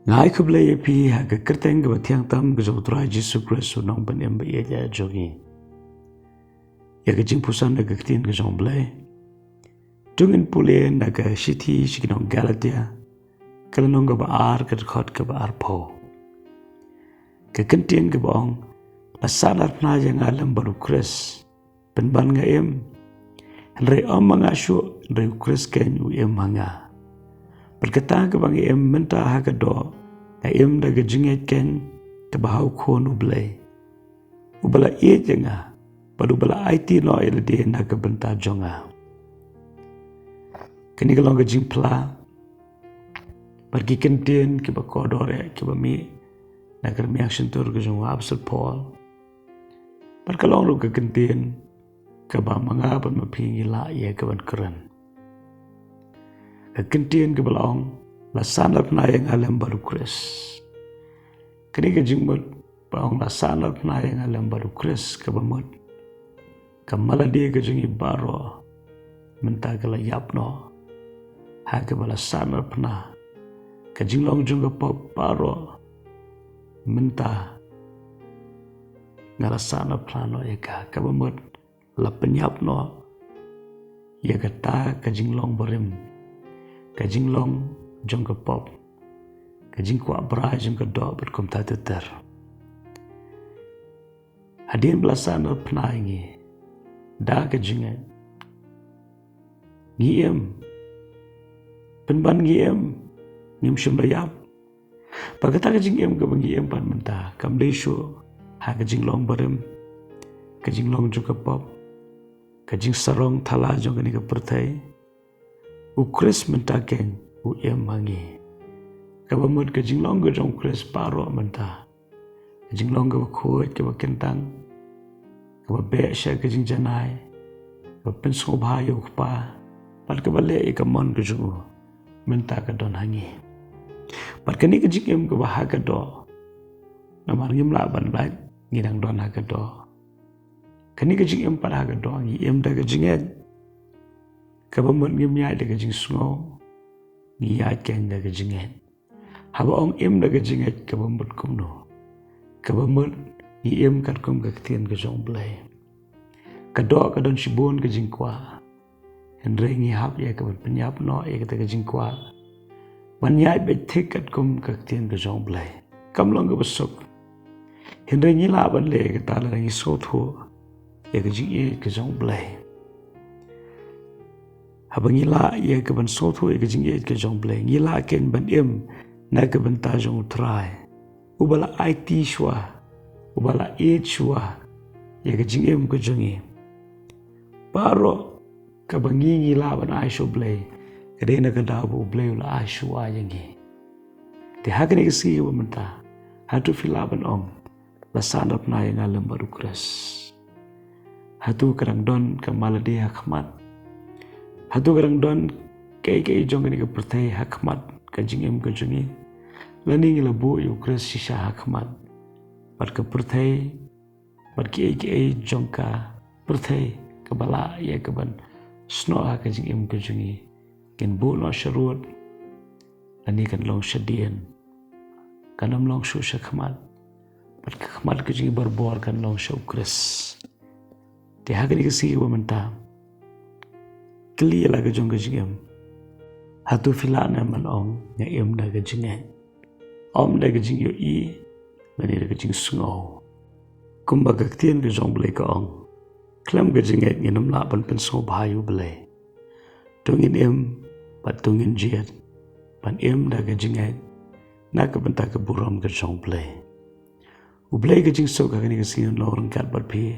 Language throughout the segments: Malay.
ngai khublai pi ha ka kerteng ga thiang tam ga zo tra Jesus Christ nong ban em ba ye ja jogi ya ga jingpuson ga tin ga jong blai tungin pule na ga city shikinong Galatia kalanong ga ba ar ka khot ka ba ar pho ka kentien ga bong la sahnarphna yang alam baru Christ pen ban nga em re om manga shu re Christ ken u em manga berkata ke bang em menta ha ka do na em da ga jinget ken ka ba hau khon u blai u bala e jenga baru bala IT no ele de na ka benta jonga kini ka long ga jingpla pergi kentien ke ba kodore ke ba mi na ka mi action tur ga jong absent Paul perkalong lu ka kentien ka ba manga ban ma pingi la ye ka ban keren ka kentien ka balong la sahnarphna yang alam baru Christ kini ka jingmut baong la sahnarphna yang alam baru Christ ka bamut ka maladi ka jingi baro menta ka la yapno ha ka bala sahnarphna ka jinglong jung ka pop baro menta ngala sahnarphna no ye ka bamut la penyap no ye ka ta ka jinglong barim ka jinglong jong ka pop ka jingkwa bra jong ka do ber kom ta ter hadin belasan sahnarphna ingi da ka jinga ngiem penban ngiem ngim shum layap pagata ka jingem ka ngiem pan menta kam leisho ha ka jinglong barim ka jinglong jong ka pop ka jing sarong thala jong ni ka perthai u Chris menta ken u em mangi ka bamut ka jinglong ga jong Chris paro menta ka jinglong ga khoi ka kentang ka be sha ka jing janai ka penso bha yo pa par ka bale ka mon ka ju menta ka don hangi par ka ni ka jing em ka ba ha ka do na mar ngim la ban ba ngi dang don ha ka do kani ka jing em par ha ka do ngi em da ka jingen ka bamut ngim ya da ka jing sngo ngi ya ken da ka jingen haba ong em da ka jinget ka bamut kum no ka bamut ngi em kat kum ka tien ka jong blai ka do ka don shibon ka jing kwa henre ngi hap ya ka ban penyap no e ka ka jing kwa ban ya be thik kat kum ka tien ka jong blai kam long ka besok henre ngi la ban le ka ta la ngi so thu ya ka jing e ka jong blai haba ngi la ya ka ban so thu ya ka jing e ka jong blai ngi la ken ban em na ka ban ta jong try ubala IT shwa ubala e shwa ya ka jing em ka jong e paro ka bangi ngi la ban ai sho blai ka de na ka da bu blai la ai shwa yangi te ha ka ni ka si wa menta ha tu fila ban om la sahnarphna yang alam baru Christ hatu kadang don ka maladi hakmat hatu kadang don kai jong ni ka perthai hakmat ka jingem ka jungi lani ngi labu yu Christ shisha hakmat par ka perthai par ki jong ka perthai ka bala ya ka ban sno ha ka jingem ka jungi ken bu no sharut lani kan long shadien kanam long shu shakmat par ka khmat ka jingi barbor kan long shu Christ te hagani ka si wa menta kli la ka jong ka jingem hatu fila na man ong nga em da ka jingen om da ka jing yo i mani da ka jing sngo kumba ka tien ka jong blai ka ong klam ka jinget nginam la ban pen so bhayu blai tungin em pat tungin jiat pan em da ka jinget na ka benta ka buram ka jong blai u blai ka jing so ka ni ka sin lo rang kat bat phi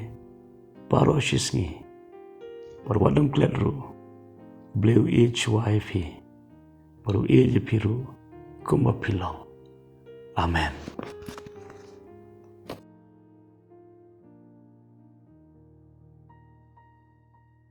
paro shisngi par wadam kletru bleu e chwaifi paru e piru kumba pilong amen.